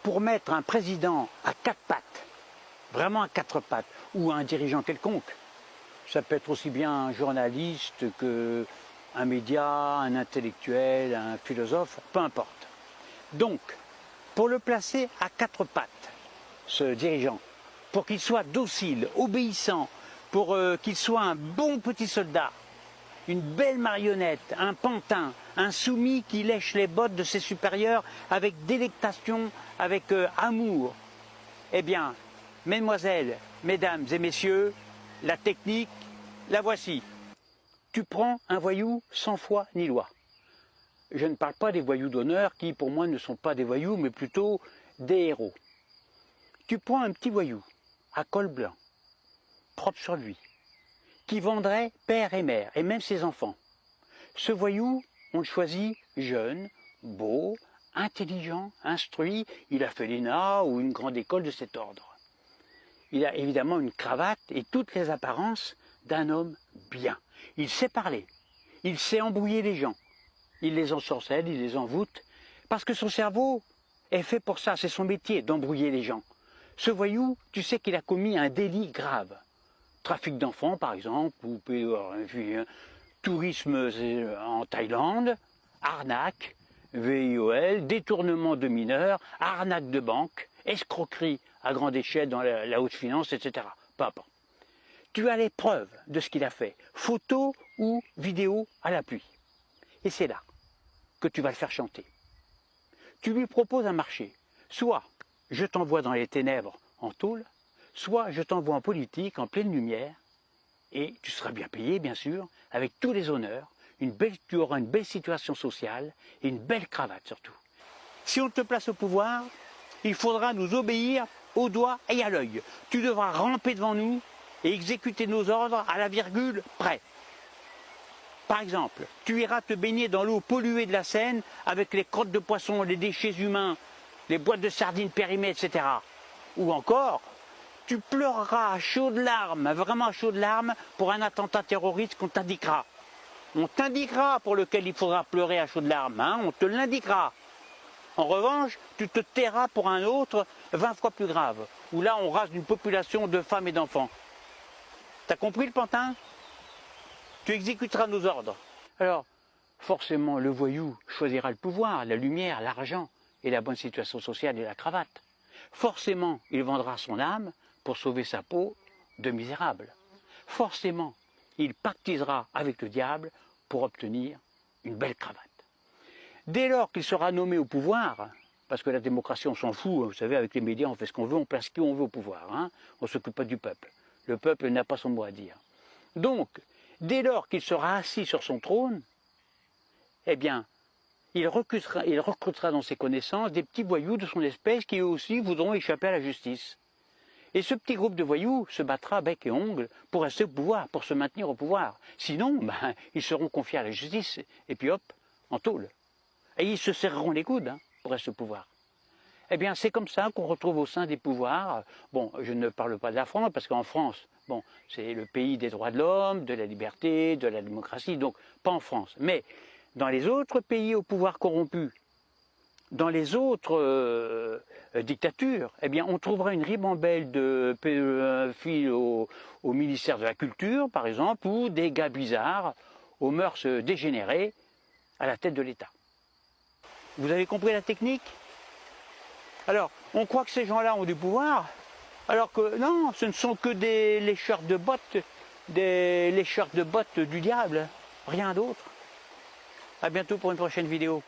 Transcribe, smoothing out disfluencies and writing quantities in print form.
pour mettre un président à quatre pattes, vraiment à quatre pattes, ou un dirigeant quelconque. Ça peut être aussi bien un journaliste qu'un média, un intellectuel, un philosophe, peu importe. Donc, pour le placer à quatre pattes, ce dirigeant, pour qu'il soit docile, obéissant, pour qu'il soit un bon petit soldat, une belle marionnette, un pantin, un soumis qui lèche les bottes de ses supérieurs avec délectation, avec amour. Eh bien, mesdemoiselles, mesdames et messieurs, la technique, la voici. Tu prends un voyou sans foi ni loi. Je ne parle pas des voyous d'honneur qui, pour moi, ne sont pas des voyous, mais plutôt des héros. Tu prends un petit voyou, à col blanc, propre sur lui, qui vendrait père et mère, et même ses enfants. Ce voyou, on le choisit jeune, beau, intelligent, instruit, il a fait l'ENA ou une grande école de cet ordre. Il a évidemment une cravate et toutes les apparences d'un homme bien. Il sait parler, il sait embrouiller les gens, il les ensorcelle, il les envoûte, parce que son cerveau est fait pour ça, c'est son métier d'embrouiller les gens. Ce voyou, tu sais qu'il a commis un délit grave. Trafic d'enfants, par exemple, ou tourisme en Thaïlande, arnaque, VIOL, détournement de mineurs, arnaque de banque, escroquerie à grande échelle dans la haute finance, etc. Papa. Tu as les preuves de ce qu'il a fait, photos ou vidéos à l'appui. Et c'est là que tu vas le faire chanter. Tu lui proposes un marché. Soit je t'envoie dans les ténèbres en tôle, soit je t'envoie en politique en pleine lumière, et tu seras bien payé, bien sûr, avec tous les honneurs, tu auras une belle situation sociale et une belle cravate surtout. Si on te place au pouvoir, il faudra nous obéir au doigt et à l'œil. Tu devras ramper devant nous et exécuter nos ordres à la virgule près. Par exemple, tu iras te baigner dans l'eau polluée de la Seine avec les crottes de poissons, les déchets humains, les boîtes de sardines périmées, etc. Ou encore, tu pleureras à chaudes larmes, vraiment à chaudes larmes, pour un attentat terroriste qu'on t'indiquera. On t'indiquera pour lequel il faudra pleurer à chaudes larmes, hein, on te l'indiquera. En revanche, tu te tairas pour un autre 20 fois plus grave, où là on rase une population de femmes et d'enfants. T'as compris le pantin? Tu exécuteras nos ordres. Alors, forcément, le voyou choisira le pouvoir, la lumière, l'argent et la bonne situation sociale et la cravate. Forcément, il vendra son âme pour sauver sa peau de misérable. Forcément, il pactisera avec le diable pour obtenir une belle cravate. Dès lors qu'il sera nommé au pouvoir, parce que la démocratie on s'en fout, vous savez, avec les médias on fait ce qu'on veut, on place qui on veut au pouvoir, hein, on ne s'occupe pas du peuple. Le peuple n'a pas son mot à dire. Donc, dès lors qu'il sera assis sur son trône, eh bien, il recrutera dans ses connaissances des petits voyous de son espèce qui eux aussi voudront échapper à la justice. Et ce petit groupe de voyous se battra bec et ongle pour rester au pouvoir, pour se maintenir au pouvoir. Sinon, ils seront confiés à la justice, et puis hop, en tôle. Et ils se serreront les coudes hein, pour rester au pouvoir. Eh bien, c'est comme ça qu'on retrouve au sein des pouvoirs, bon, je ne parle pas de la France, parce qu'en France, bon, c'est le pays des droits de l'homme, de la liberté, de la démocratie, donc pas en France. Mais dans les autres pays au pouvoir corrompu, dans les autres dictatures, eh bien, on trouvera une ribambelle de pédophiles au ministère de la Culture, par exemple, ou des gars bizarres, aux mœurs dégénérées, à la tête de l'État. Vous avez compris la technique? Alors, on croit que ces gens-là ont du pouvoir, alors que non, ce ne sont que des lécheurs de bottes du diable, rien d'autre. À bientôt pour une prochaine vidéo.